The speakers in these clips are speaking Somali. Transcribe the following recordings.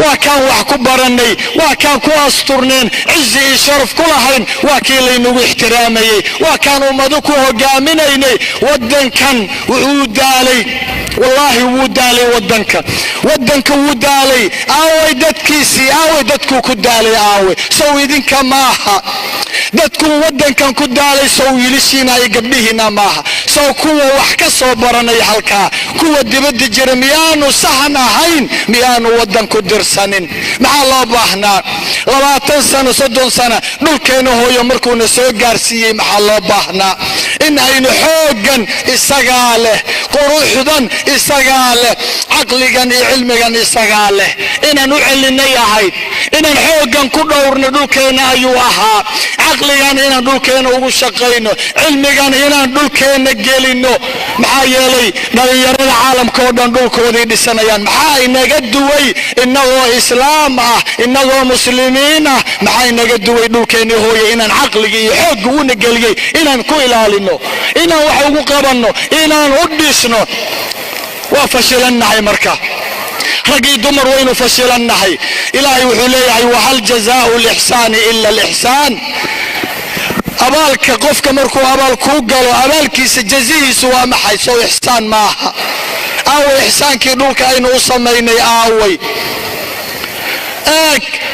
وكان وحكو برني وكان كو أسترنين عزي شرف كل هين وكيلي نو احترامي وكان ومدكو هقاميني ودن كان وعودالي والله وودالي ودنك وودالي اوي ددكيسي اوي ددكو كدالي اوي سوي دينك ماها ددكو ودنكان كدالي سوي لسينا يقبليهنا ماها سو كوا وحكا سو براني حلكا كوا دبد جرميانو سحنا هين ميانو ودنكو درسانين مع الله باهنا 20 سنة 60 سنة دولكينو هو يمركونا سو قارسيي مع الله باهنا إن هين حوقا إساقاله قروحدا إساقاله عقلقا علمقا إساقاله إنا نعلن ياهي إنا حوقا كدورنا دولكينا أيوها عقلقا إنا دولكينا وشقينو علمقا إنا دولكينا قيلينو محايلي نغير العالم كودان دولكودي دي سنيان محاينا قدوي إنه إسلام إنه مسلمين محاينا قدوي دولكينا هوي إنا عقلقي حوق ونقلقي إنا نكو إلالينو إنا وحوقو قبنو إنا نوديسنو وفشلنا مركا رقي دمر وين فشلنا إلهي وحليه وهل جزاء الإحسان إلا الإحسان أبالك قفك مركو أبالك قالوا أبالك سجزيه سوا محي سو إحسان معها أو إحسان كدولك أين أصميني آوي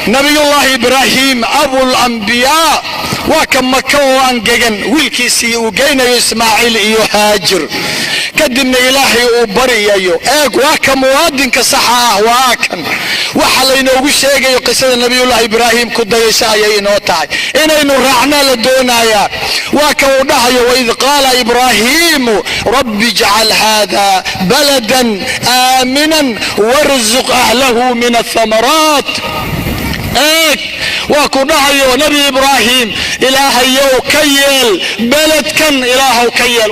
نبي الله إبراهيم أبو الأنبياء وكم مكوان جن ويلكيسي وجينا إسماعيل يهاجر كدنا إلهي وبري أيو وكم وادن كصحة وكم وحلينا وشيء قصة نبي الله إبراهيم كده يسعى ينوتاي إنه رعنا لدونايا وكم نهي وإذ قال إبراهيم رب اجعل هذا بلدا آمنا وارزق أهله من الثمرات وكنهي نبي إبراهيم إلهي كيل بلد كان إلهه كيل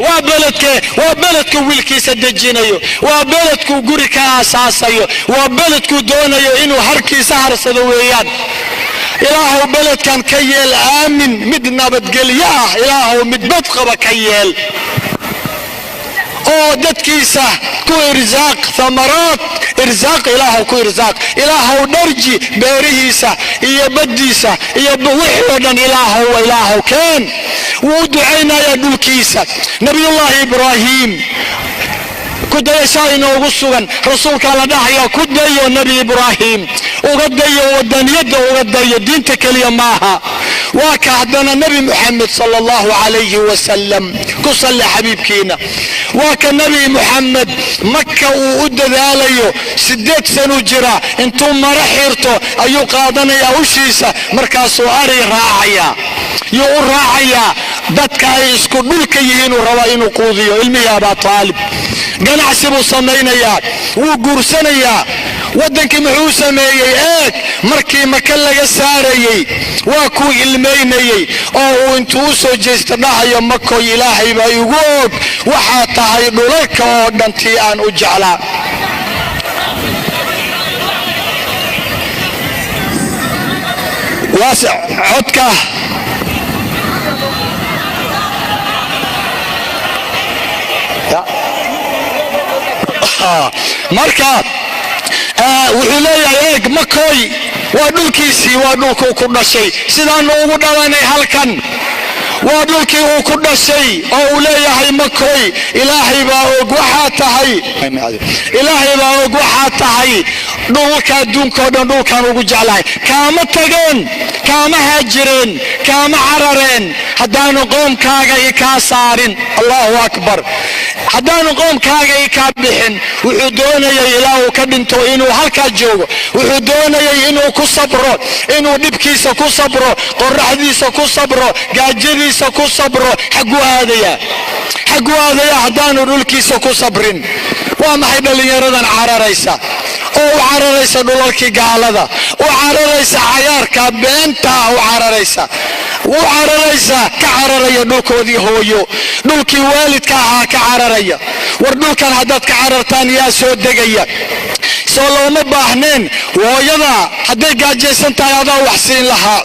وبلدك ويلكي سدجينيو وبلدك قريك أساسيو وبلدك دونيو إنو هركي سهر سدويان إلهه بلد كان كيل آمن مدنا بتقلياه إلهه مدبطق بكيل او ددكيسه كو ارزاق ثمرات ارزاق إلهه كو ارزاق إلهه درجي بيرهيسه إيا بديسه إيا بوحيدا إلهه كان ودعينا يا دولكيسه نبي الله إبراهيم كده يساينو وغسوغن رسولك على داحيا كده يو نبي إبراهيم وغده يو ودن يده وغده يدين تكلي معها وكعدنا النبي محمد صلى الله عليه وسلم كصلي حبيبكينا وكالنبي محمد مكة وقد ذاليو 6 سنو جرا انتم مرحيرتو ايو قادنا يا وشيسة مركاسو اري راعيا يو راعيا دادك ايسكو دولك يهينو روائنو قوضيو علمي يا ابا طالب قناع سيبو صمينيا وقرسنيا ودنك محوسة ميي مركي مكالة ساريي واكو علمينيي او انتو سو جيستناها يا مكو الهي بايقود وحاتا هيدو لك ودنتي ان اجعلا واسع عدكه مركا وحليا مكوي ودولكيسي ودولكو كل شيء سيدان نوغو دواني هالكن ودولكي وكل شيء أولياء مكوي إلهي باوغ وحاتهي إلهي باوغ وحاتهي دولكا دونكو دولكا نوغو جعلاي كاما تغين كاما هاجرين كاما عررين هدانو قوم كاغا يكاسارين الله أكبر هدانو قوم كاغا يكابحين وحدونا يا إلهو كدنتو إنو هالكا جوغو وحدونا يا إنو كصبرو إنو نبكيسا كصبرو قرحديسا كصبرو قاجريسا كصبرو حقو هذا يا هدانو دولكيسا كصبرين وما حيدا اللي يردن عرريسا او عرريسا دولكي قالدا وعرريسا عياركا بنتا وعرريسا كعرريا دولكودي هويو دولكي والدكا كعرريا وردولكان هداد كعررتان يا سو دقيا سولو مباحنين ويدا هدي قاجيسان تايادا وحسين لها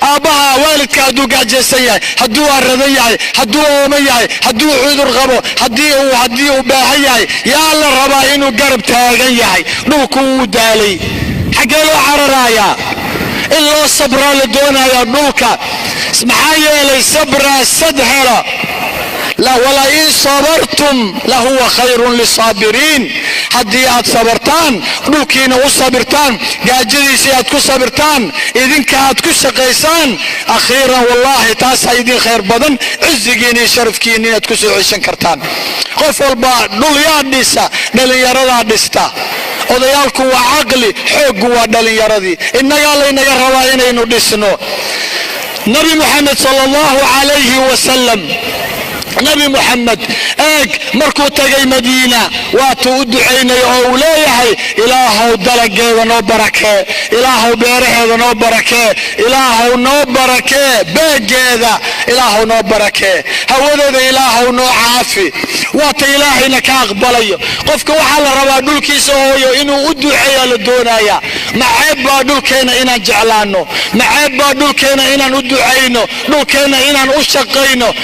اباها والدك هدو قاجيسان هدو الرضي هدو اومي هدو عذر غبو هدي باهي يا الله ربا انو قرب تاغي دولكو دالي حقيلو عررايا إلا صبرا لدونا دولك اسمحايا لي صبرا سدهلا لا ولئن صبرتم لهو خير للصابرين حدي اد صبرتان دولكينا وصبرتان جاجديسي اد كصبرتان إذنك اد كشقيسان أخيرا والله تاس هيدين خير بدن عزقيني شرفكيني اد كسوعيشن كرتان قف والبا دوليا ديسا دلياردا ديستا odayaalku waa aqli xoog waa dhalinyaradii inaga leeyna rabaa inaynu dhisno nabi muhammad sallallahu alayhi wa sallam نبي محمد مركو تغي مدينة واتو ادعيني او ليهي إلهو دلقه نو بركه إلهو بيره نو بركه إلهو نو بركه بيجيدا إلهو نو بركه هوذا إلهو نو عافي وات إلهي نك اقبلي قفك وحال ربا دولكيسو هويو انو ادعي لدونايا معيبا دولكينا انا جعلانو معيبا دولكينا انا ادعينو دولكينا انا اشقينو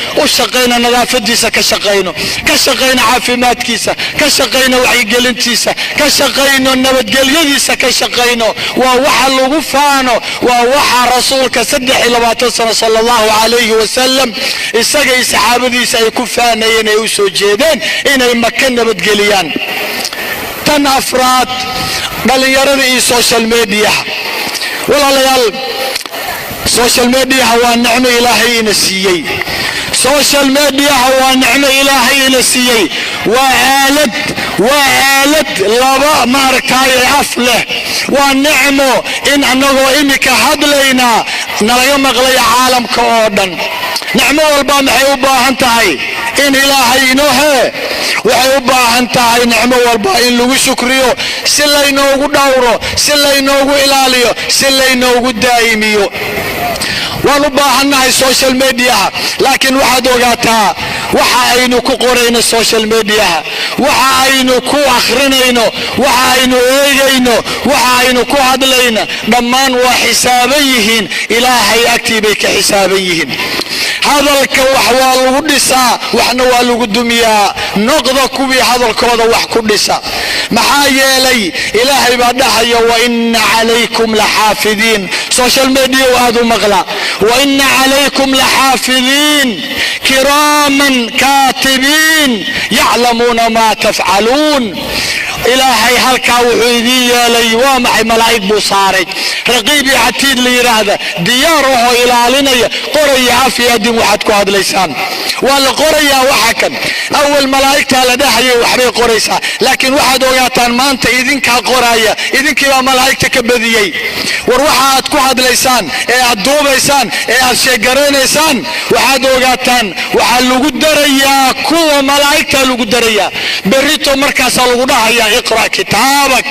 نظافديسا كشقينا عافيماتكيسا كشقينا وعيقلنتيسا كشقينا نبدقليديسا كشقينا ووحا لغفانو ووحا رسولك سدح لباتنا صلى الله عليه وسلم إساقي سحابديسا يكفانا ينيوسو جيدين إنا يمكن نبدقليان تن أفراد بل يردئي سوشال ميديا والله ليال سوشال ميديا هو النعمة إلهي نسيي سوشيال ميديا هو نعمة إلهي نسيي وآلت لبا ماركاي أفله ونعمه إن أنه إمك هدلينا نرى مغلي عالم كودن نعمه والبام حيوبا هنتهي إن إلهي نوه وحيوبا هنتهي نعمه والبا إن لو شكريو سلي نوغو دورو سلي نوغو إلاليو سلي نوغو دائميو ونباهنا السوشيال ميديا لكن واحد وقتها وحاينو كقرين السوشيال ميديا وحاينو كو اخرينينو وحاينو ايجينو وحاينو كو هدلينا ضمان وحسابيهن الهي اكتبك حسابيهن هذا الكوح والودسا وحنا والقدميا نقضى كوبي هذا الكوضة وحكودسا محايلي الهي بعدها وإن عليكم لحافظين سوشيال ميديا وهذا مغلا وإن عليكم لحافظين كراما كاتبين يعلمون ما تفعلون إلهي هلكا وحيدية لي وامحي ملايك بصارك رقيبي عتيد لي هذا دياره إلى لنا قرية في يدي وحدكو هذا ليسان والقرية وحكا أول ملايكتها لدهي وحبي قريسة لكن واحد وقاتان ما أنت إذنك قرية إذنك يا ملايكتك بذيي وروحها هتكو هذا ليسان إيه الدوب ليسان إيه الشيقرين ليسان واحد وقاتان وحلو قدرية كو ملايكتها لو قدرية بريتو مركز الغداء اقرأ كتابك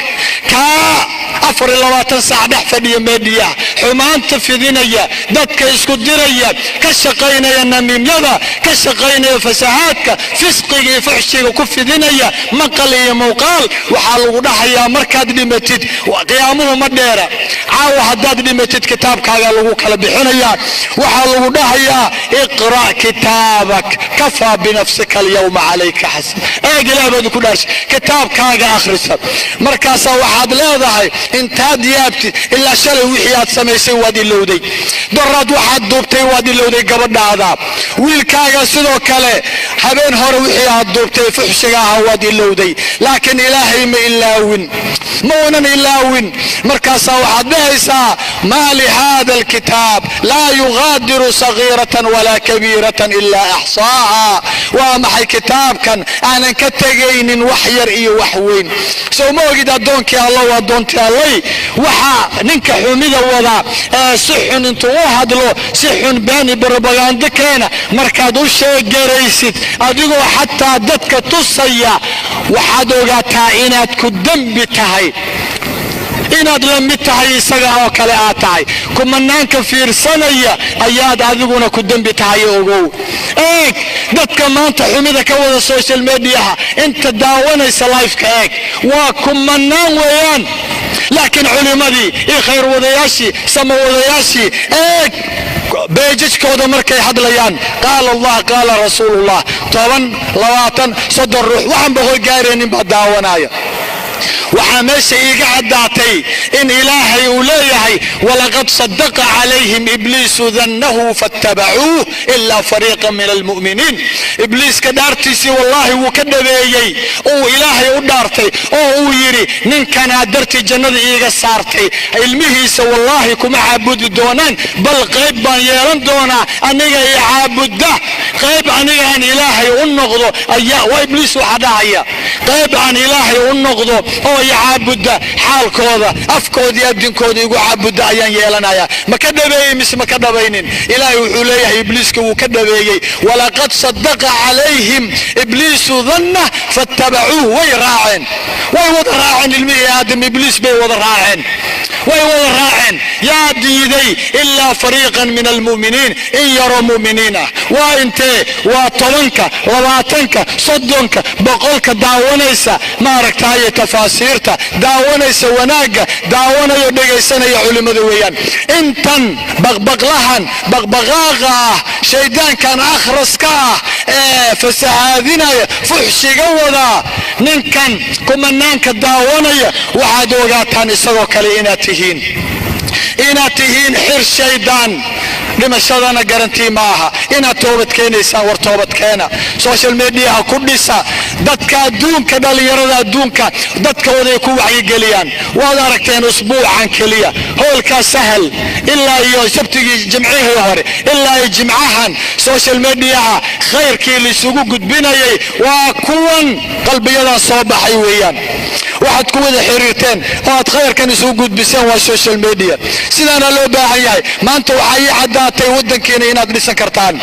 أفر الله تنسى دحفني ميديا حمان تفذينيا دادك اسكو ديريا كشقينا يا نميم يدا كشقينا يا فساعاتك فسقي فحشي وكفذينيا مقلي موقال وحال ودحيا مركاد لمتد وقيامه مديرة عاو حداد لمتد كتابك هذا لغو كالبحنيا وحال ودحيا اقرأ كتابك كفى بنفسك اليوم عليك حسن اقل كلاش كتابك هذا اخرسها مركاسا وحاد لا انت ديابتي الا شلي وحيات سميسي وادي اللودي دراد واحد دوبتي وادي اللودي قبل هذا ويلكاغا سدو كله حبين هور وحيات دوبتي فحشغا وادي اللودي لكن الهي ما الاون مونن الاون مركاسا واحد بهيسا ما لهذا الكتاب لا يغادر صغيرة ولا كبيرة الا احصاها ومحي كتاب كان انا كتغين وحير اي وحوين سو موجد ادونك يا الله وادونك يا الله وحا ننك حميدة وضع سحن انتو هدلو سحن باني بربغان دكينا مركادو شيء جريسيت ادقو حتى دتك تصيا وحادوغا تاينات كدن بتاهي inaad la mid tahay isaga oo kale aad tahay kumanaanka fiirsanaya ayaad adiguna ku dambi tahay ogow dadka maanta xumida ka wada social media inta daawanaysa live ka waa kumanaan weeyaan laakiin culimadii ee khayr wadayaashii sama wadayaashii beejkooda markay hadlayaan qaala allah qaala rasuulullah 10 20 sadar ruux waxan boqol gaareenin ba daawanaya وحاميش إيقعداتي إن إلهي وليهي ولقد صدق عليهم إبليس ذنه فاتبعوه إلا فريقا من المؤمنين. إبليس كدارتيسي والله وكدبيي أو إلهي ودارتي أو يري نين كان أدرتي جنة إيقا سارتي المهيس والله كما عابد دونان بل قيبا يلان دونا أنيقا يعابد ده قيب أنيقا عن إلهي النغضو أيا وإبليس وحدايا قيب عن إلهي النغضو أو يعابد ده حال كوضا أفكود يبدين كود يقو عابد ده أيان يلانايا ما كدبيي مس ما كدبينين إلهي وحوليه إبليس وكدبيي ولقد صدق عليهم إبليس ظنه فاتبعوه ويراعن ويوضراعن المئة آدم إبليس بيوضراعن ويوضراعن يا ديدي إلا فريقا من المؤمنين إن يروا مؤمنين وانت وطلنك وواتنك صدنك بقولك داونيسا ما ركتاية تفاسيرتا داونيسا وناقا داونا يدقيسنا يا علماء ذويان انتن بغبغلهن بغبغاغا شيدان كان اخرسكا فسهادنا فحشي قوضا ننكن كمنانك داونا وعادوغاتان سوكا لإناتهين حر شيدان لما شادانا قرنتي معها إنا توبت كينيسا ورتوبت كينا سوشيال ميديا كوديسا دادك دونك دالي يرد دونك دادك وذيكو وحي قليان وذاركتين اسبوعا كليا هولكا سهل إلا يسبتي جمعيه يهوري إلا يجمعها سوشيال ميديا خير كيلي سوقو قد بنايي وكوان قلبي يدا صوبة حيويان واحد كوذا حريرتين واحد خير كان يسوقو قد بسان والسوشيال ميديا سيدانا لو باعياي ما انتو حي عداتي ودن كينا يناد لسان كرتان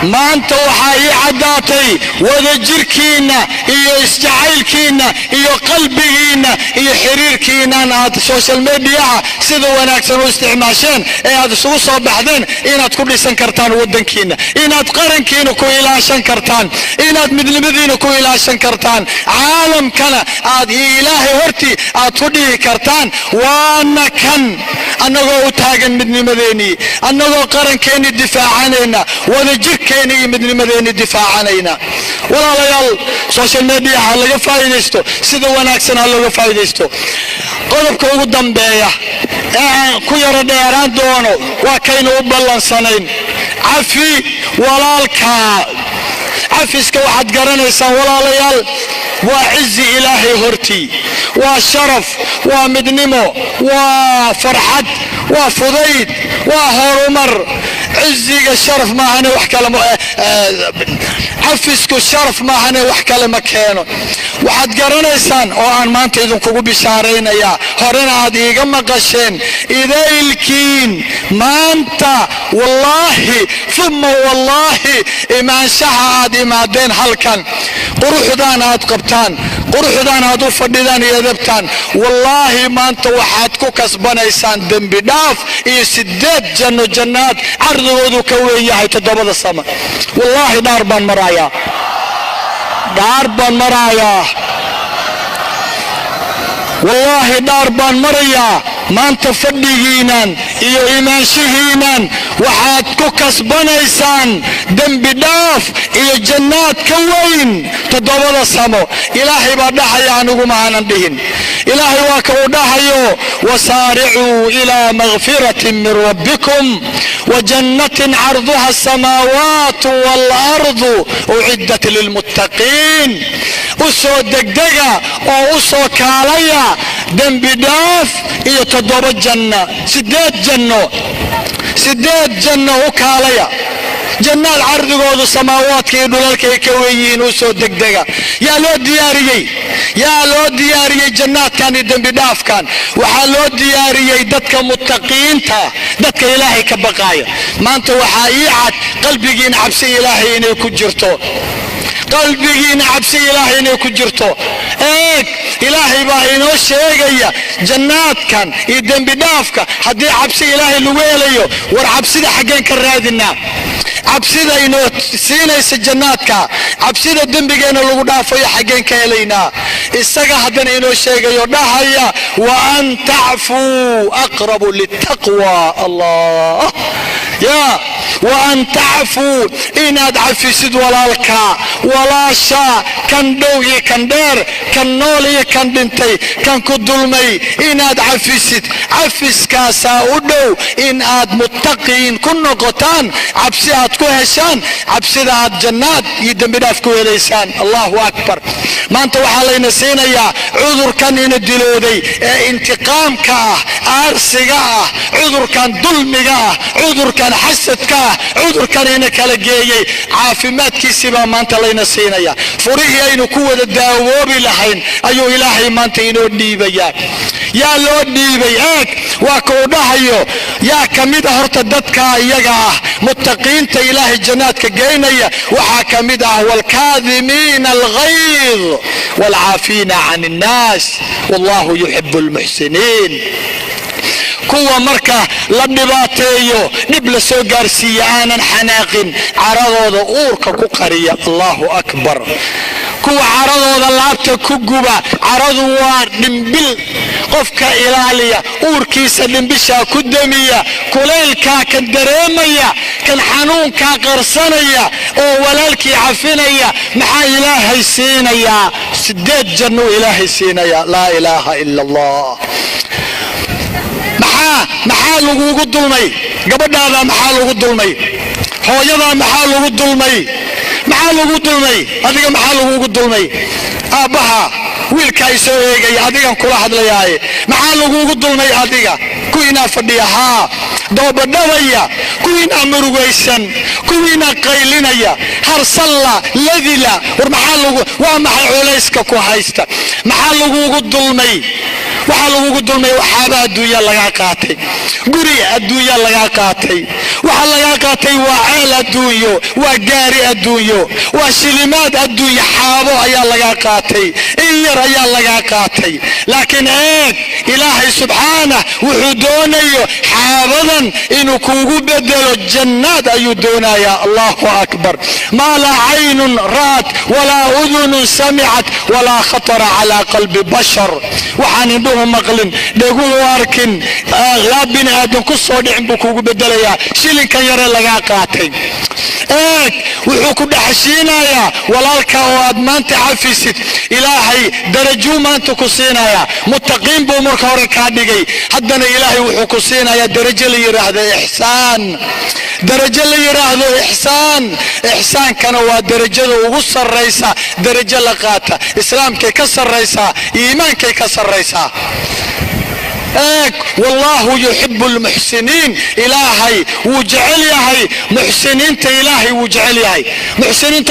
ما انت وحاي عداتي وذجركينا ايو استعايلكينا ايو قلبينا ايو حريركينا هذا السوشيال ميديا سيدو وناكسن واستعماشين اي هذا سوصة بحذين اينا تكون لي سنكرتان ودنكينا اينا تقارنكينا كو الى شنكرتان اينا تمدلمدينا كو الى شنكرتان عالم كان هذه الهي هرتي اتودي كرتان وانا كان انه تاغن مدلمديني انه قارنكيني الدفاع عنينا وذجرك كيني مدن مدينة دفاع عنينا ولا ليال سوشيال ميديا هلغا فايديستو سيدا وناكسن هلغا فايديستو قلبك قدام بيا كو يرى ديران دونو وكينو بلان سنين عفي والالكا عفيسك واحد قرنيسان ولا ليال وعز إلهي هرتي وشرف ومدنمو وفرحت وفضيد وهرمر عزيك الشرف ما هني وحكلم عفسك الشرف ما هني وحكلم مكانه وحد قرنيسان وان ما انت اذن كوكو بشارين يا هرنا هذه قم قشين اذا الكين ما انت والله ثم والله امان شهاد ما دين هلكن قروح دان هاد قبتان قروح دان هادو فردان يذبتان والله ما انت وحدكو كسبانيسان دنبي داف اي سداد جنات عرضو كويه هاي تدوبد السما والله داربان مرايا والله داربان مريا ما انت فديينان iyo imaanshihiinan waxaad ku kasbanaysaan dambi dhaaf iyo jannaad ka weyn todobada samo ilaahay baa dhaxaya anigu ma aanan dhihin ilaahay waa ka uu dhahayo wasaari'u ila maghfiratin min rabbikum wa jannatin 'arduha as-samawati wal ardu u'iddat lil muttaqin usoo degdega oo usoo kaalaya dambi dhaaf iyo todoba janna sideed janno وكاليا جنات عرض السماوات كي دولالك كويين وسو دقدقة يا لو دياري جنات كان يدن بداف كان وحالو دياري دتك متقين تا دتك إلهي كبقايا ما انت وحايعت قلبي عبسي إلهي إني كجرتو قلبي عبسي إلهي إني كجرتو ايك إلهي باهينو الشيقية جنات كان يدن بدافك حدي عبسي إلهي لويليو ورعبسي ده حقين كرادنا عبسي ده إنو سينيس الجنات كا عبسي ده دنبقين اللو دافو يحقين كيلينا الساقة حدن إنو الشيقيو داهيا وأن تعفو أقرب للتقوى الله يا وأن تعفوا إن عفسد walaalka walaasha kan dhow iyo kan dheer kan nool iyo kan dhintay kan ku dulmay inaad cafisid cafiskaasaa u dhow in aad muttaqiin ku noqotaan cabsi aad ku heshaan cabsida aad jannaad iyo dembi dhaaf ku helaysaan. allahu akbar. maanta waxaa layna siinayaa cudurkan ina dilooday ee intiqaamka ah aarsiga ah cudurkan dulmiga ah cudurkan xasadka ah cudurkan ina kala geeyey caafimaadkiisii baa maanta layna siinaya. furihii aynu ku wada daawoobi lahayn ayuu ilaahay maanta inoo dhiibayaa. yaa loo dhiibay eeg waa kuu dhahayo yaa ka mid ah horta dadka iyaga ah muttaqiinta ilaahay jannaadka geynaya waxaa ka mid ah walkaadimiina alghayd walcaafiina can innaas wallahu yuxibu almuxsiniin. kuwa marka la dhibaateeyo dhib la soo gaarsiiya aanan xanaaqin caradooda uurka ku qariya. allahu akbar. kuwa caradooda laabta ku guba caradu waa dhimbil qofka ilaaliya uurkiisa dhimbishaa ku damiya kulaylkaa kan dareemaya kan xanuunkaa qarsanaya oo walaalkii cafinaya maxaa ilaahay siinayaa 8 janno ilaahay siinaya. laa ilaaha ila allah. maxaa lagugu dulmay gabadhaada maxaa lagu dulmay hooyadaa maxaa lagu dulmay maxaa lagu dulmay adiga maxaa lagugu dulmay aabbaha wiilkaa isoo eegaya adigan kula hadlayaaye maxaa lagugu dulmay adiga kuwiinaa fadhiya haa doobadhabaya kuwiinaa murugaysan kuwiinaa qaylinaya harsalla ladila war waa maxay culayska ku haysta maxaa lagugu dulmay waxaa lagugu dulmay waxaaba adduunya lagaa qaatay guri adduunya lagaa qaatay waxa lagaa qaatay waa ceel adduunyo waa gaari adduunyo waa shilimaad adduunya xaabo ayaa lagaa qaatay in yar ayaa lagaa qaatay laakiin eeg ilaahay subxaanah wuxuu doonayo xaabadan inuu kuugu bedelo jannaad ayuu doonayaa. allahu akbar. maa laa caynun ra'at walaa udunun samicat walaa khatara calaa qalbi bashar waxaan indhuhu maqlin dheguhu arkin laa bini aadan ku soo dhicin buu kuugu bedelayaa shilinkan yare lagaa qaatay. eeg wuxuu ku dhaxashiinayaa walaalka oo aad maanta cafisid ilaahay darajuu maanta ku siinayaa. muttaqiin buu marka hore kaa dhigay haddana ilaahay wuxuu ku siinayaa darajo la yidhaahdo ixsaan. darajo la yidhaahdo ixsaan. ixsaankana waa darajada ugu sarraysa darajo la qaata islaamkay ka sarraysaa iimaankay ka sarraysaa. والله يحب المحسنين إلهي وجعليهي محسنين إلهي وجعليهي محسنين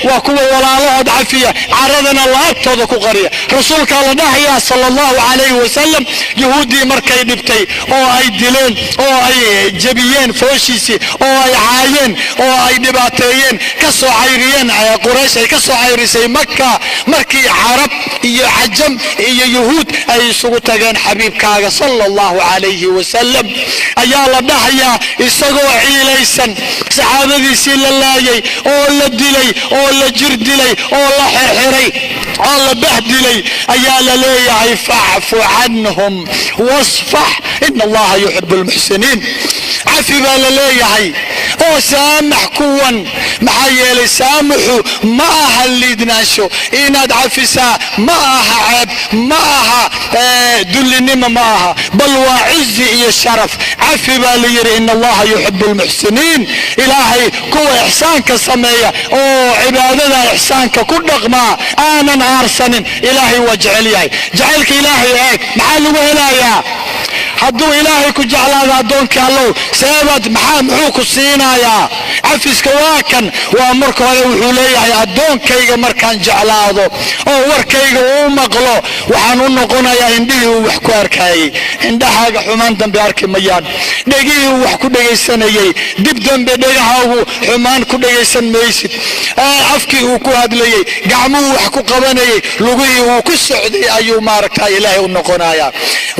واكوه ولا الله عافية عرضنا الله تذكو قرية رسولك الله صلى الله عليه وسلم يهودي مركي دبتي او اي دلين او اي جبيين فوشيسي او اي عاين او اي دباتيين كسو عيريين قريش كسو عيريسي مكة مركي عرب اي عجم اي يهود اي سوطاقان حبيب كاغا صلى الله عليه وسلم ايا لدحيا اسقو عيليسن صحابتي سيل الله او لا دلي او لا جردلي او لا حرحري او لا بهدلي ايا لليهي فاعف عنهم واصفح ان الله يحب المحسنين. عفي بالليهي او سامح كون محيلي سامحوا معها اللي دناشو ان عفسا معها عيب معها دلنما معها بل وعزي يا الشرف. عفي باليري ان الله يحب المحسنين الهي كو احسانك سميه او عبادنا احسانك كل رغما انا عارسن الهي واجعلي جعلك الهي هيك محل وهلايا hadduu ilaahay ku jeclaado addoonka allow sababad maxuu ku siinayaa cafiska waa kan waa marka hore wuxuu leeyahay addoonkayga markaan jeclaado oo warkayga uu maqlo waxaan u noqonayaa indhihii uu wax ku arkayay indhahaaga xumaan dambe arki mayaan dhegihii uu wax ku dhegaysanayay dib dambe dhegahaagu xumaan ku dhegaysan maysid afkii uu ku hadlayay gacmuhu wax ku qabanayay lugihii uu ku socday ayuu maaragtaa ilaahay u noqonayaa.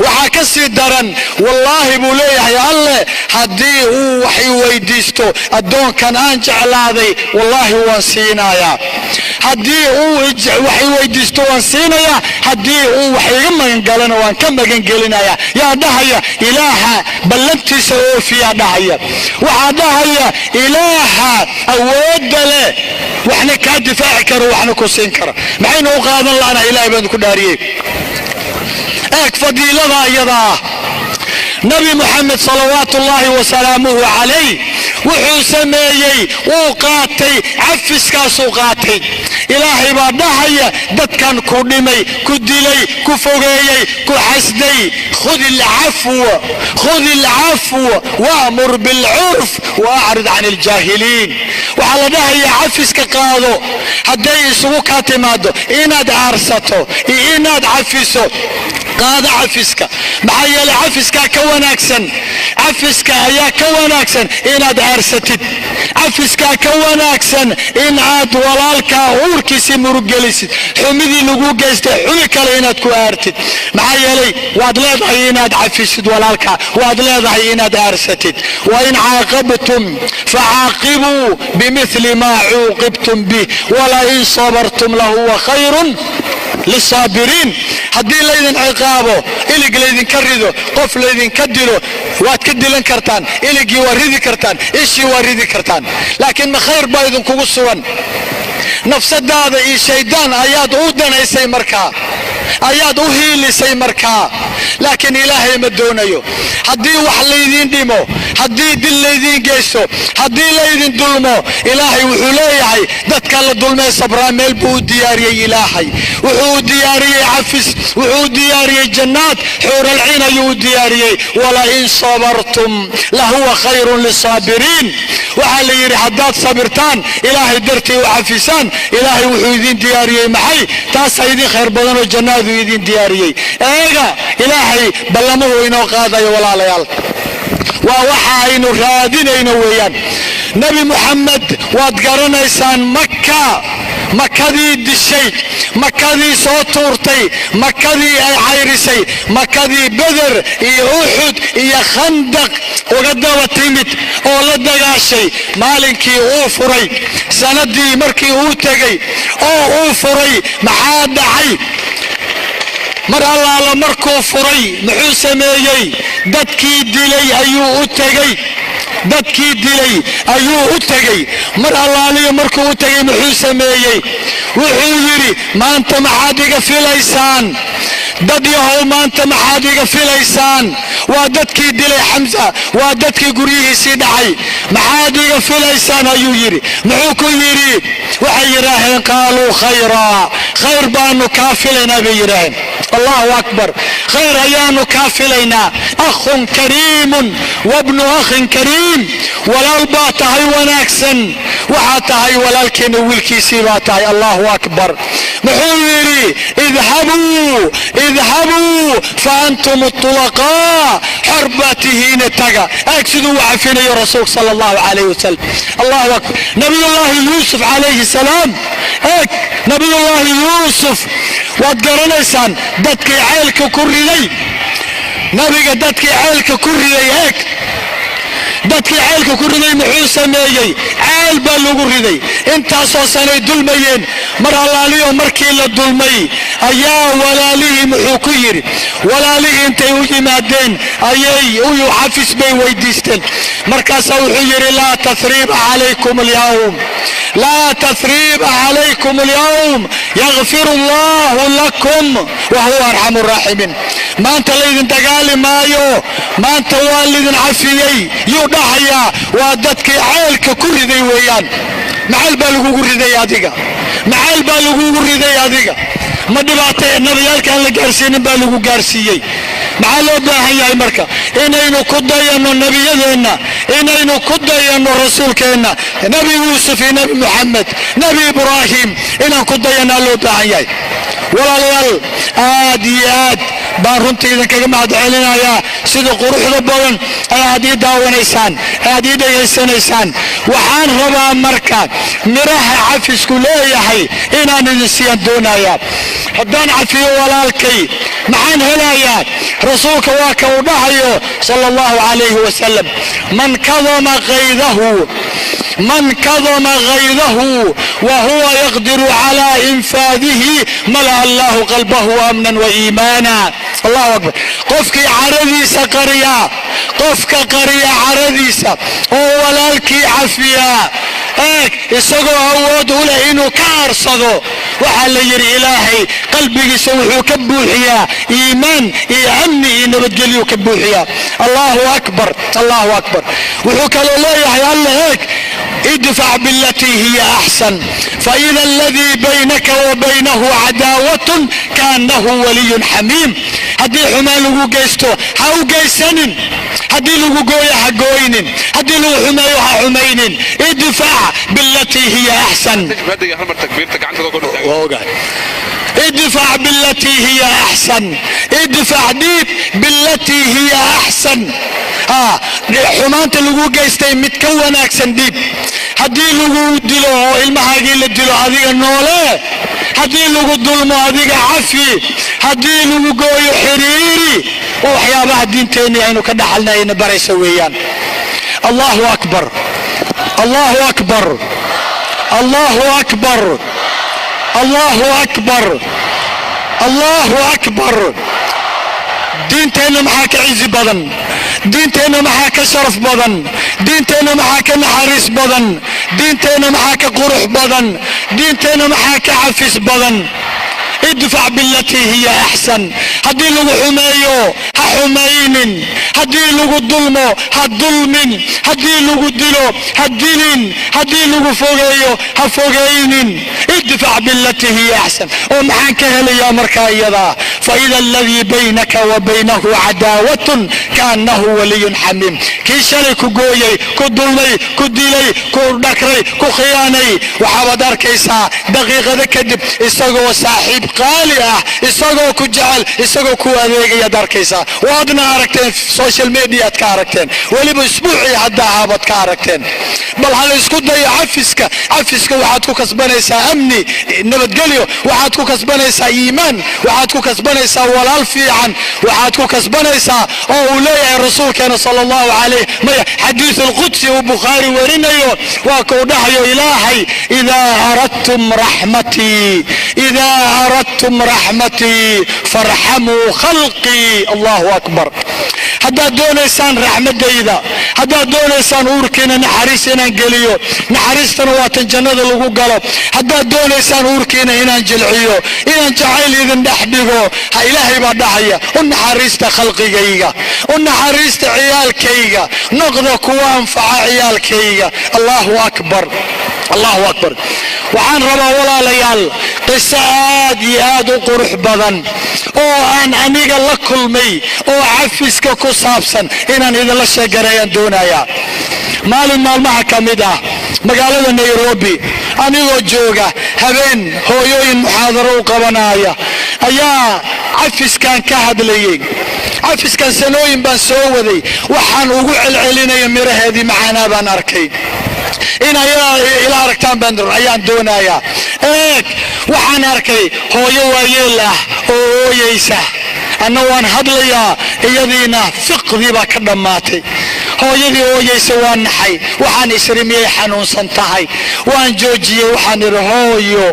waxaa ka sii daran والله بوليه يا الله هدي وحي ويديستو أدونكن أنجع ذي والله وانسينا يا هدي وحي ويديستو وانسينا يا هدي وحي من قالنا وان كم قلنا يا دهيا إله بلنتي سوفي يا دهيا وعدهيا إله أود له وإحنا كدفاع كرو وإحنا كوسين كرا معين وقاض الله أنا إلهي بندكو داريه اك فضيلة يضاه نبي محمد صلوات الله وسلامه عليه وحو سميي وقاتي عفس كاسو قاتي إلهي بادهيا دد كان كودمي كدلي كفوغيي كحسدي خذ العفو وامر بالعرف واعرض عن الجاهلين وعلى دهيا عفس كقاضو هدي سوكاتي مادو إناد عرسته إناد عفسه قاضي عفسك محيا لعفسك كوناكسن عفسك يا كوناكسن إناد عرستد عفسك كوناكسن إن عاد ولالك عوركسي مرقلسد حمدي لقو قيست حمك لإناد كوارتد محيا لي وادلاد إناد عفسد ولالك وادلاد إناد عرستد وإن عاقبتم فعاقبوا بمثل ما عوقبتم به ولئن صبرتم لهو خير للصابرين هدي ليدن عقابه إليق ليدن كردو قف ليدن كدلو واتكدلن كرتان إليق يوريدي كرتان إيش يوريدي كرتان لكن ما خير بايدن كوغسوان نفس هذا إي شيطان آيات أودن إيسي مركا آيات أهيلي سي مركا لكن إلهي مدونيو هدي وحليدين ديمو هدي دل ليدين قيسو هدي ليدين دلمو إلهي وحوليهي دادك الله دلمي صبران ميل بو دياري إلهي وحو دياري عفس وحو دياري جنات حور العين يو دياري ولئن صبرتم لهو خير للصابرين وعلي يري حداد صبرتان إلهي درتي وعفسان إلهي وحو يدين دياري محي تاسا يدين خير بدن وجنات ويدين دياري ايغا إلهي بلمه إنو قاضي ولا ليال ووحاين رادين ويان نبي محمد وادقرنا إسان مكة دي الشيء مكة دي صوتورتي مكة دي عيرسي مكة دي بدر إي أحد إي خندق وقد وتيمت أولاد دقاشي مالكي أوفري سندي مركي أوتقي أوفري محاد عي مر الله مركو فري محو سميي ددكي دلي أيو أتغي ددكي دلي أيو أتغي مر الله لي مركو أتغي محو سميي وحو يري ما أنت محادق في ليسان دد يهو ما أنت محادق في ليسان وددكي دلي حمزة وددكي قريه سيدعي محادق في ليسان أيو يري محوكو يري وحيراهن قالوا خيرا خير بانو كافلنا بيراهن الله أكبر خير أيان كافلينا أخ كريم وابن أخ كريم ولا الباطهي وناكسن وحاتهي ولا الكن والكيسي باتهي الله أكبر محوري اذهبوا فأنتم الطلقاء حربته نتقى اكسدوا وعفين يا رسول صلى الله عليه وسلم الله أكبر نبي الله يوسف عليه السلام نبي الله يوسف وادقرنا إنسان دادك عيلك كوريدي نبي دادك عيلك كوريدي هيك دادك عيلك كوريدي محو سميي عيل بالو كوريدي انت اسوساني دلميين مر الله ليه مركي للدلمي ايا ولا ليه محو كيري ولا ليه انت يوجي مادين ايي ويو حافظ بي ويديستن مركاسا وحيري لا تثريب عليكم اليوم لا تثريب عليكم اليوم يغفر الله لكم وهو ارحم الراحمين ما انت ليدن تقالي مايو ما انت والدن عفيي يودحيا وادتك عيلك كردي ويان معال بالغو كردي اديقا معال بالغو كردي اديقا ما دبعتي النبيالك اللي قارسين بالغو قارسيي معال وضاحيا مركا انينو كدايانو النبيادنا انينو كدايانو رسولكينا نبي يوسف نبي محمد نبي ابراهيم انو كدايانا لو ضاحيا ولا ليال آد بارونتي إذا كما دعينا يا سيد قروح ربنا آدي داونيسان آدي دايسانيسان وحان ربا مركا مراح عفس كلية حي إنا ننسيان دونا يا هدان عفي ولا الكي maxaan helayaa rasuulka waa ka uu dhahayo sala allahu calayhi wasalam man kadama غيظه وهو يقدر على إنفاذه ملأ الله قلبه أمنا وإيمانا. الله أكبر. قفك عرضيس قرية قفك قرية عرضيس ولالك عفيا isagoo awood u leh inuu ka aarsado waxaa la yidhi ilaahay qalbigiisa wuxuu ka buuxiyaa iimaan iyo amni iyo nabadgelyu ka buuxiyaa. allahu akbar allahu akbar. wuxuu kaloo leeyahay alla eeg idfac bilatii hiya axsan faida aladii baynaka wa baynahu cadaawatun kaannahu waliyun xamiim. haddii xumaan lagu geysto ha u geysanin, haddii lagu gooyo ha gooynin, haddii lagu xumeeyo ha xumaynin. idfac bilatii hiya axsan ادفع بالتي هي احسن ادفع ديب بالتي هي احسن. xumaanta lagu geystay mid ka wanaagsan dhiib. haddii lagu dilo oo ilmahaagii la dilo adiga noole, haddii lagu dulmo adiga cafi, haddii lagu gooyo xiriiri. oo waxyaabaha diinteenni aynu ka dhaxalnayna baraysa weeyaan. allahu akbar allahu akbar allahu akbar allahu akbar allahu akbar. diinteenna maxaa ka cizi badan, diinteenna maxaa ka sharaf badan, diinteenna maxaa ka naxariis badan, diinteenna maxaa ka qurux badan, diinteenna maxaa ka cafis badan. idfac bilatii hiya axsan. haddii lagu xumeeyo ha xumaynin, haddii lagu dulmo ha dulmin, haddii lagu dilo ha dilin, haddii lagu fogeeyo ha fogeynin. idfac bilatii hiya axsan. oo maxaan ka helayaa markaa iyadaa faida aladii baynaka wa baynahu cadaawatun kaannahu waliyun xamiim. kii shalay ku gooyey, ku dulmay, ku dilay, ku dhakray, ku khiyaanay, waxaabaad arkaysaa daqiiqada kadib isagoo saaxiib qaali ah, isagoo ku jecel, isagoo ku adeegayaad arkaysaa. waadna aragteen social mediaad ka aragteen, weliba isbuucii hadda ahaabaad ka aragteen. bal hala isku dayo cafiska. cafiska waxaad ku kasbanaysaa amni, nabadgelyo, waxaad ku kasbanaysaa iimaan, waxaad ku kasbanaysaa walaal fiican, waxaad ku kasbanaysaa oo uu leeyahay rasuulkeena sala allahu calayh maya xadiiث alqudsi uu bukhaari warinayo waa kuu dhahayo ilaahay idaa aradtum raxmatii farxamuu khalqii. allahu akbar. haddaad doonaysaan raxmadayda, haddaad doonaysaan uurkiina naxariis inaan geliyo, naxariistana waa tan jannada lagu galo. haddaad doonaysaan uurkiina inaan jilciyo, inaan jacayl idin dhex dhigo, ha ilaahay baa dhahaya u naxariista khalqigayga, u naxariista ciyaalkayga, noqda kuwa anfaca ciyaalkayga. allahu akbar allahu akbar. waxaan rabaa walaalayaal qiso aad iyo aad u qurux badan oo aan aniga la kulmay oo cafiska ku saabsan inaan idinla sheegareeyaan doonayaa. maalin maalmaha ka mid ah magaalada Nairobi anigoo jooga habeen hooyooyin muxaadaro u qabanaya ayaa cafiskan ka hadlayay. cafiskan sanooyin baan soo waday, waxaan ugu celcelinaya miraheedii macaanaa baan arkay. inay ila aragtaan baan ayaan doonayaa. eeg waxaan arkay hooyo waayeel ah oo ooyeysa, anna waan hadlayaa, iyadiina fiqdii baa ka dhammaatay. hooyadii ooyeysa waan naxay, waxaan isri miyay xanuunsan tahay, waan joojiyey, waxaan idhi hooyo,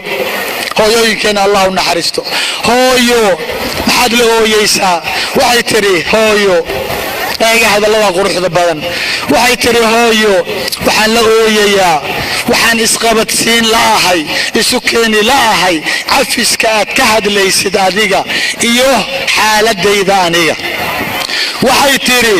hooyooyinkeena allah u naxariisto, hooyo maxaad la ooyeysaa? waxay tidhi hooyo, eega hadallada quruxda badan, waxay tidhi hooyo waxaan la ooyayaa, waxaan isqabadsiin la'ahay, isu keeni la'ahay cafiska aad ka hadlaysid adiga iyo xaaladayda aniga. waxay tidhi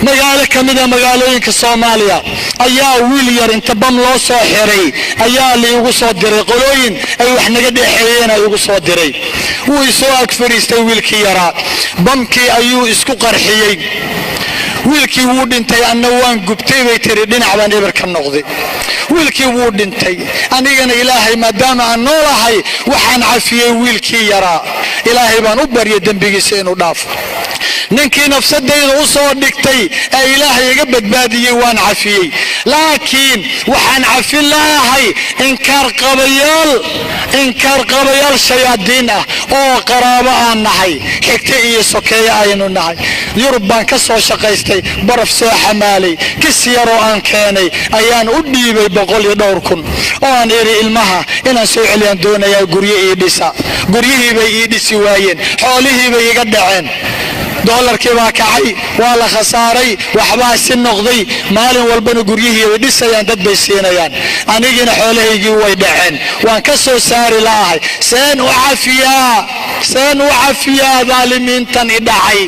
magaalo ka mida magaalooyinka Soomaaliya ayaa wiil yar inta bam loo soo xiray ayaa la igu soo diray, qolooyin ay wax naga dhexeeyeen ay igu soo diray. wuu soo ag fariistay wiilkii yaraa, bamkii ayuu isku qarxiyey, wiilkii wuu dhintay, anna waan gubtay bay tiri, dhinac baan eber ka noqday. wiilkii wuu dhintay, anigana ilaahay maadaama aan noolahay waxaan cafiyey wiilkii yaraa, ilaahay baan u baryay dembigiisa inuu dhaafo. ninkii nafsadayda u soo dhigtay ee ilaahay iga badbaadiyey waan cafiyey. laakiin waxaan cafin lahay inkaar qabayaal shayaadiin ah oo qaraabo aan nahay, xigta iyo sokeeye aynu nahay. yurub baan ka soo shaqaystay, baraf soo xamaalay, kis yaroo aan keenay ayaan u dhiibay 100,000 oo aan iri ilmaha inaan soo celiyaan doonayaa, guryo ii dhisa. guryihii bay ii dhisi waayeen, xoolihii bay iga dhaceen, doolarkii baa kacay, waa la khasaaray, waxbaa si noqday. maalin walbana guryihii way dhisayaan, dad bay siinayaan, anigiina xoolahaygii way dhaceen. waan ka soo saari laahay. seen u cafiyaa daalimiintan i dhacay?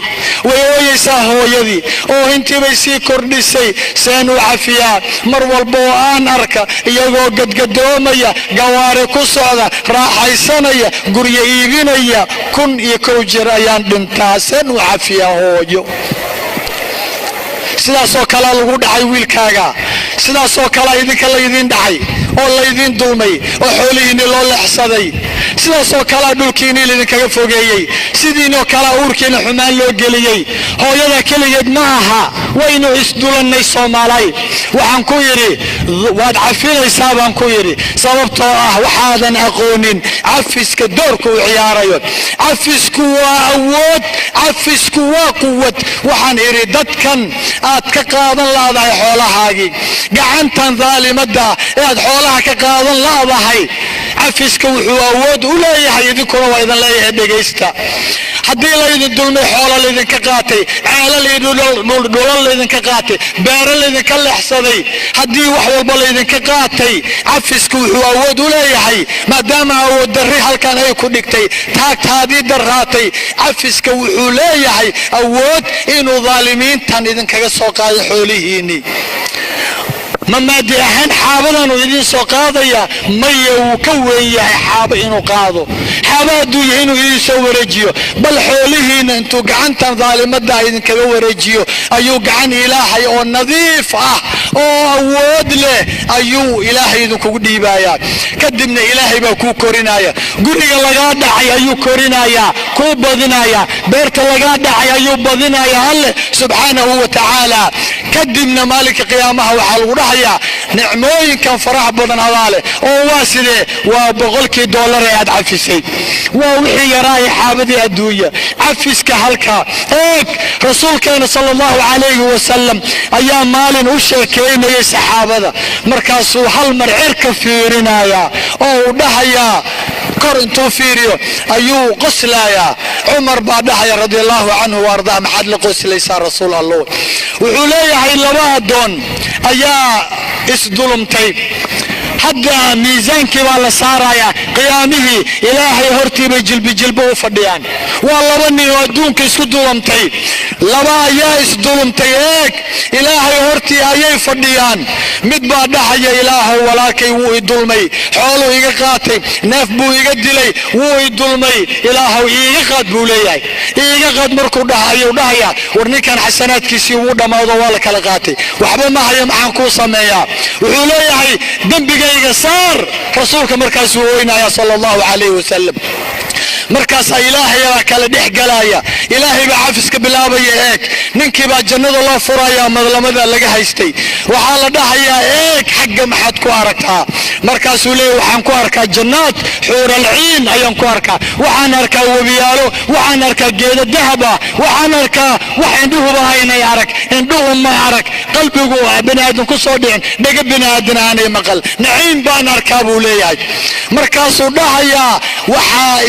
way ooyeysaa hooyadii oo intii bay sii kordhisay. seen u cafiyaa? mar walba oo aan arka iyagoo gadgadoomaya, gawaare ku socda, raaxaysanaya, guryo iibinaya, 1,000 jeer ayaan dhintaa. seen u cafiyaa hooyo? sidaasoo kale lagu dhacay wiilkaaga, sidaasoo kale idinka laydin dhacay oo laydin dulmay oo xoolihiinni loo leexsaday, sidaasoo kale dhulkiinni laydinkaga fogeeyey, sidiinoo kale uurkiina xumaan loo geliyey. hooyada keligeed ma aha, waynu isdulannay Soomaalay. waxaan ku yidhi waad cafinaysaa baan ku yidhi, sababtoo ah waxaadan aqoonin cafiska doorka uu ciyaarayo. cafisku waa awood, cafisku waa quwad. waxaan idhi dadkan aad ka qaadan laadahay xoolahaagii, gacantan daalimada ee aad xoolaha ka qaadan laadahay, cafiska wuxuu awood u leeyahay. idinkuna waa idin leeyahay, dhegaysta. haddii laydin dulmay, xoolo laydinka qaatay, ceelal iyo dhulal laydinka qaatay, beero laydinka leexsaday, haddii wax walba laydinka qaatay, cafisku wuxuu awood u leeyahay. maadaama awood darri halkan ay ku dhigtay, taagtaadii daraatay, cafiska wuxuu leeyahay awood inuu daalimiintan idinkaga soo qaado xoolihiinni. ma maadi ahaan xaabadan uu idin soo qaadaya? maya, wuu ka weyn yahay xaabo inuu qaado. xaaba hadduu yahay inuu idin soo wareejiyo, bal xoolihiina intuu gacantan daalimada idinkaga wareejiyo ayuu gacan ilaahay oo nadiif ah oo awood leh ayuu ilaahay idinkugu dhiibayaa. kadibna ilaahay baa kuu korinaya. guriga lagaa dhacay ayuu korinayaa, kuu badinayaa. beerta lagaa dhacay ayuu badinayaa alle subxaanahu wa tacaala. kadibna maalinka qiyaamaha waxaa lagu dhahayaa nicmooyinkan faraha badan adaa leh. oo waa sidee? waa $100 ee aad cafisay, waa wixii yaraaye xaabadii adduunya. cafiska halkaa eeg. rasuulkeena sala allahu calayhi wasalam ayaa maalin u sheekeynayay saxaabada, markaasuu hal mar cirka fiirinayaa oo uu dhahayaa, kor intuu fiiriyo ayuu qoslayaa. cumar baa dhahaya radi allahu canhu waardaa, maxaad la qoslaysaa rasuul allah? wuxuu leeyahay 2 addoon ayaa isdulumtay, hadda miisaankii baa la saarayaa, qiyaamihii ilaahay hortii bay jilbi u fadhiyaan. waa 2 nin oo adduunka isku dulumtay, 2 ayaa isdulumtay. eeg, ilaahay hortii ayay fadhiyaan. mid baa dhahaya, ilaahow walaalkay wuu i dulmay, xooluu iga qaatay, neef buu iga dilay, wuu i dulmay, ilaahow iiga qaad buu leeyahay. iiga qaad markuu ayuu dhahayaa, war ninkan xasanaadkiisii wuu dhammaado, waa la kala qaatay, waxba ma haya, maxaan kuu sameeyaa? wuxuu leeyahay dembigayga saar. rasuulka markaasuu ooynaya sala allahu calayhi wasalam. markaasaa ilaahay baa kala dhex galaya, ilaahay baa cafiska bilaabaya. eeg, ninkii baa jannada loo furayaa, madlamada laga haystay. waxaa la dhahayaa, eeg xagga maxaad ku aragtaa? markaasuu leeyahy, waxaan ku arkaa jannaad xuuralciin ayaan ku arkaa, waxaan arkaa webiyaalo, waxaan arkaa geeda dahaba, waxaan arkaa wax indhuhuba haynay arag, indhuhu ma arag, qalbigu biniaadan ku soo dhicin, dhega biniaadan aanay maqal, naciim baan arkaa buu leeyahay. markaasuu dhahayaa, waxaa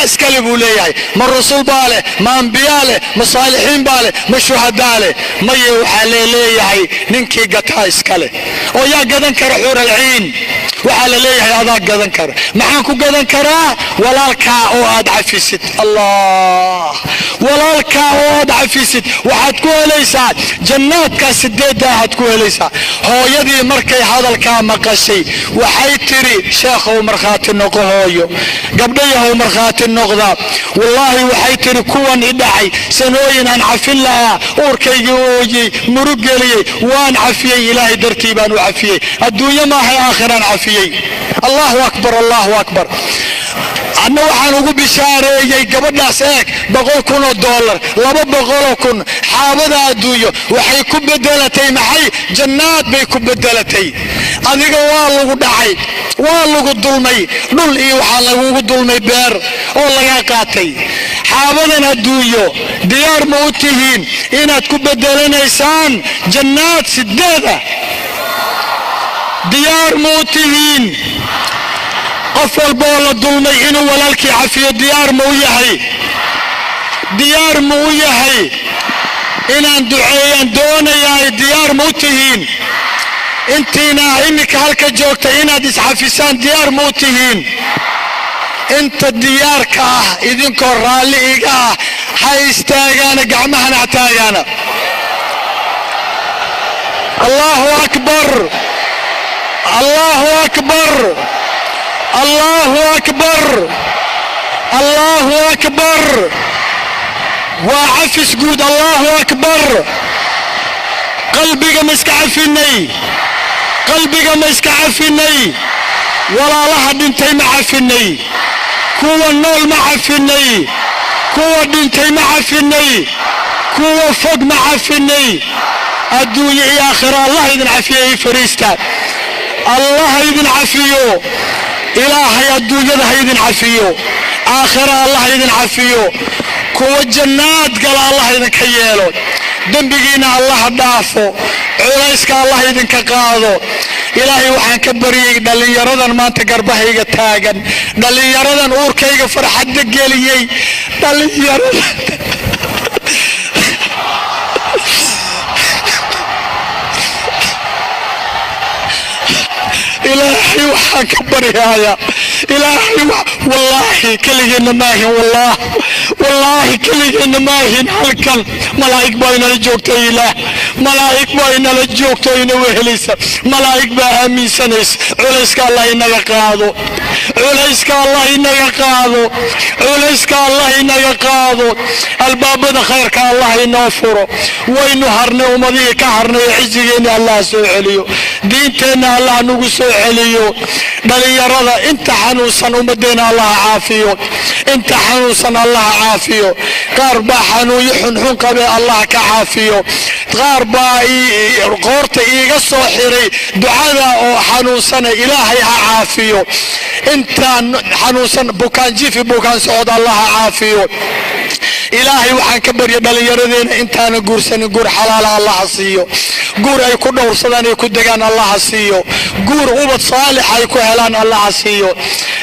iskale buu leeyahay, ma rasuul baa leh, ma ambiyaa leh, ma saalixiin baa leh, ma shuhadaa leh? maye, waxaa leeyahay ninkii gataa iskale. oo yaa gadan kara xuuralciin? waxaa la leeyahay adaa gadan kara. maxaan ku gadan karaa? walaalkaa oo aad cafisid. allah, walaalkaa oo aad cafisid waxaad ku helaysaa jannaadkaa 8 aad ku helaysaa. hooyadii markay hadalkaa maqashay waxay tiri, sheekhow markhaati noqo hooyo, gabdhayahow markhaati noqda. wallaahi waxay tiri, kuwan i dhacay sanooyin aan cafin lahaa, uurkaygii ooyey, murug geliyey, waan cafiyey, ilaahay dartii baan u cafiyey, adduunyo maahay aakhiraan cafiyey. allahu akbar, allahu akbar. anna waxaan ugu bishaareeyey gabadhaas eeg $100,000 $200,000 xaabada adduunyo waxay ku bedelatay maxay? jannaad bay ku bedelatay. adiga waa lagu dhacay, waa lagu dulmay, dhul iyo waxaa lagugu dulmay beer oo laga qaatay. xaabadan adduunyo diyaar ma u tihiin inaad ku bedelanaysaan jannaad 8 ah? diyaar ma u tihiin qof walba oo la dulmay inuu walaalkii cafiyo? diyaar ma u yahay? diyaar ma u yahay inaan duceeyaan doonayaa? diyaar ma u tihiin intiina iminka halka joogta inaad iscafisaan? diyaar ma u tihiin? inta diyaarka ah idinkoo raalli iga ah ha istaagaana, gacmahana ha taagaana. allahu akbar, allahu akbar, allahu akbar, allahu akbar. waa cafis guud. allahu akbar. qalbiga ma iska cafinay? qalbiga ma iska cafinay? walaalaha dhintay ma cafinay? kuwa nool ma cafinay? kuwa dhintay ma cafinay? kuwa fog ma cafinay? adduunyo iyo aakhira allah idin cafiyey. fariista. allah idin cafiyo. ilaahay adduunyada ha idin cafiyo, aakhira allah idin cafiyo. kuwa jannaad gala allah idinka yeelo. dembigiina allah dhaafo. culayska allah idinka qaado. ilaahay waxaan ka baryay dhalinyaradan maanta garbahayga taagan, dhalinyaradan uurkayga farxadda geliyey, dhalinyarada ilaahay waxaan ka baryayaa. ilaahay wallaahi keligeena maahin, wallaahi keligeena maahin. halkan malaa'ig baa inala joogta. ilaah malaa'ig baa inala joogto, ina wehelaysa. malaa'ig baa aaminsanaysa. culayska allah inaga qaado. culayska allah inaga qaado. culayska allah inaga qaado. albaabada khayrka allah inoo furo. waynu harnay, ummadihii ka harnay. cizigeena allah soo celiyo. diinteenna allah nagu soo celiyo. dhalinyarada inta xanuunsan ummadeena allah caafiyo. inta xanuunsan allah caafiyo. qaar baa xanuunyo xunxun qabe allah ka caafiyo. qaar baa qoorta iiga soo xiray ducada oo xanuunsana ilaahay ha caafiyo. intaan xanuunsan bukaan jifi bukaan socod allah ha caafiyo. ilaahay waxaan ka barya dhalinyaradeena intaana guursanin guur xalaala allah ha siiyo. guur ay ku dhowrsadaan ay ku degaan allah ha siiyo. guur ubad saalix ay ku helaan allah ha siiyo.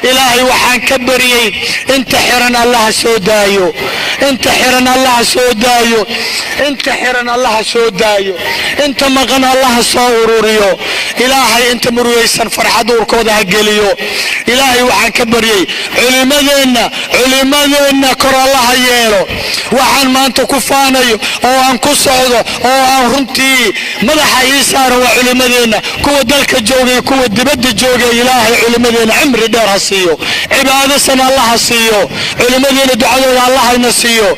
ilaahay waxaan ka baryay inta xiran allah ha soo daayo. inta xiran allah ha soo daayo. inta xiran allah ha soo daayo. inta maqan allah ha soo ururiyo. ilaahay inta murugaysan farxad uurkooda ha geliyo. ilaahay waxaan ka baryay culimadeenna kor allah ha yeelo. waxaan maanta ku faanayo oo aan ku socdo oo aan runtii madaxa ii saaran waa culimadeenna, kuwa dalka joogay, kuwa dibadda joogay. ilaahay culimadeenna cimri dheer ha siiyo, cibaadasana allah ha siiyo. culimadeenna ducadooda allah hayna siiyo.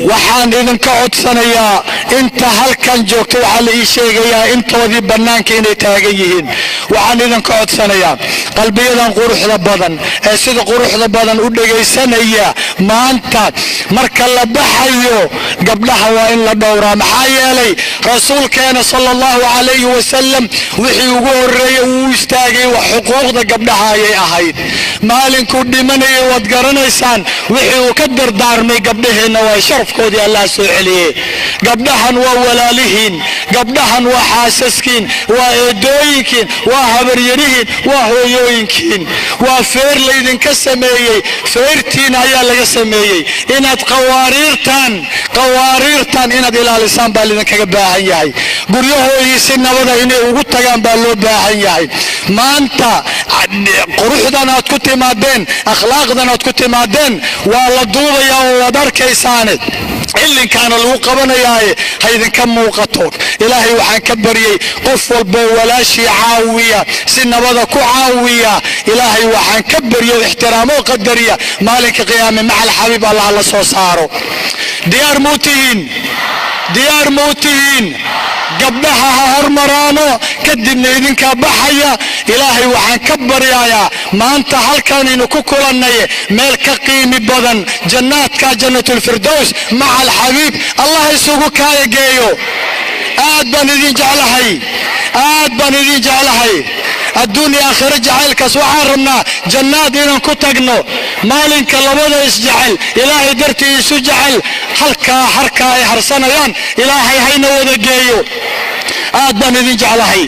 waxaan idinka codsanayaa inta halkan joogta waxaa la ii sheegayaa intoodii bannaanka inay taagan yihiin. waxaan idinka codsanayaa qalbiyadan quruxda badan ee sida quruxda badan u dhegaysanaya maanta marka la baxayo gabdhaha waa in la dhowraa. maxaa yeelay rasuulkeena sala allahu calayhi wasalam wixii ugu horreeyey uu istaagay wax xuquuqda gabdhaha ayay ahayd. maalinkuu dhimanayay waad garanaysaan wixii uu ka dardaarmay gabdhaheenna waa sharafkoodii allah soo celiyey. gabdhahan waa walaalihiin, gabdhahan waa xaasaskiin, waa eedooyinkiin, waa habaryarihiin, waa hooyooyinkiin. waa feer laydinka sameeyey, feertiina ayaa laga sameeyey. inaad qawaariirtan inaad ilaalisaan baa lidinkaga baahan yahay. guryahoodii si nabada inay ugu tagaan baa loo baahan yahay. maanta quruxdan aad ku timaadeen, akhlaaqdan aad ku timaadeen waa la duubayaa oo waad arkaysaane. ilinkaana lagu qabanayaaye ha idinka muuqato. ilaahay waxaan ka baryay qof walboo walaashii caawiya, si nabada ku caawiya. ilaahay waxaan ka baryo ixtiraamo qadariya maalinka qiyaame macal xabiib allah la soo saaro. diyaar muu tihiin? diyaar muu tihiin? gabdhaha ha hormaraano kadibna idinka baxaya ilaahay waxaan ka baryayaa maanta halkaanaynu ku kulannay meel ka qiimi badan jannaadka jannatul firdaws maca alxabiib allah isugu kaayageeyo aad baan idin jeclahay adduun iyo aakhiro jacaylkaas waxaan rabnaa jannaad inaan ku tagno maalinka labada isjecel ilaahay dartii isu jecel halkaa harkaa ay harsanayaan ilaahay hayna wada geeyo aad baan idin jeclahay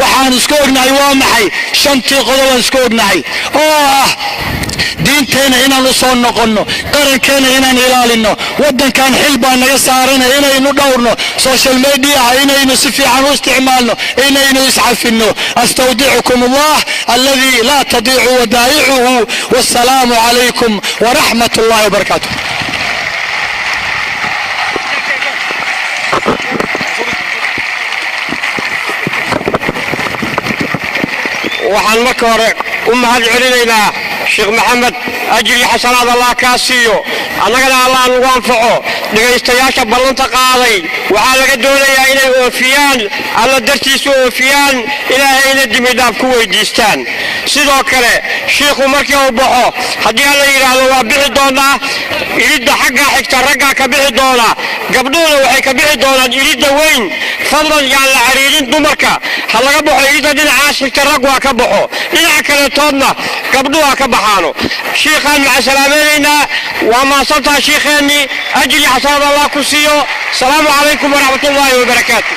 waxaan isku ognahay waa maxay shantii qodobaan isku ognahay oo ah diinteena inaan u soo noqonno qarankeena inaan ilaalino waddankan xil baa naga saarana inaynu dhowrno social mediaha inaynu si fiican u isticmaalno inaynu iscafinno astawdicukum allah alladii laa tadiicu wadaa'icuhu wassalaamu calaykum waraxmat ullahi wabarakaatuh waxaan marka hore u mahad celinaynaa sheekh maxamed ajri xasanaad allah kaa siiyo annagana allah nagu anfaco dhegaystayaasha ballanta qaaday waxaa laga doonayaa inay oofiyaan alla dartiisu oofiyaan ilaahayna dembidhaaf ku weydiistaan sidoo kale shiikhu markii uu baxo haddii alla yidhaahdo waa bixi doonaa iridda xaggaa xigta raggaa ka bixi doona gabdhuhuna waxay ka bixi doonaan iridda weyn fadlan yaan la cariirin dumarka ha laga baxo iridda dhinacaas xigta raggu ha ka baxo dhinaca kaletoodna gabdhuhu ha ka baxaano shiikhaan maxaa salaamaynaynaa waa maasantaa shiikheennii ajri xasanaad allah ku siiyo asalaamu calaykum waraxmatullaahi wabarakaatu